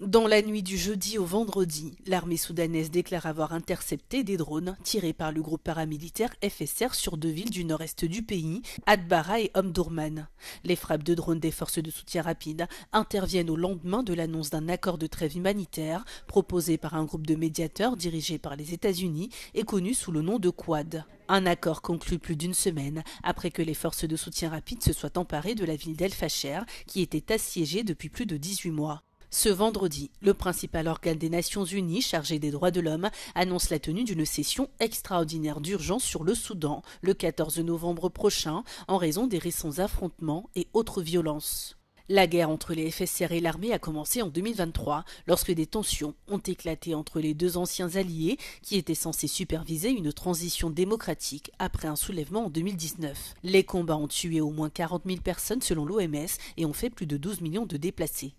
Dans la nuit du jeudi au vendredi, l'armée soudanaise déclare avoir intercepté des drones tirés par le groupe paramilitaire FSR sur deux villes du nord-est du pays, Atbara et Omdurman. Les frappes de drones des forces de soutien rapide interviennent au lendemain de l'annonce d'un accord de trêve humanitaire proposé par un groupe de médiateurs dirigé par les États-Unis et connu sous le nom de Quad. Un accord conclu plus d'une semaine après que les forces de soutien rapide se soient emparées de la ville d'El Fasher, qui était assiégée depuis plus de 18 mois. Ce vendredi, le principal organe des Nations Unies chargé des droits de l'homme annonce la tenue d'une session extraordinaire d'urgence sur le Soudan le 14 novembre prochain en raison des récents affrontements et autres violences. La guerre entre les FSR et l'armée a commencé en 2023 lorsque des tensions ont éclaté entre les deux anciens alliés qui étaient censés superviser une transition démocratique après un soulèvement en 2019. Les combats ont tué au moins 40 000 personnes selon l'OMS et ont fait plus de 12 millions de déplacés.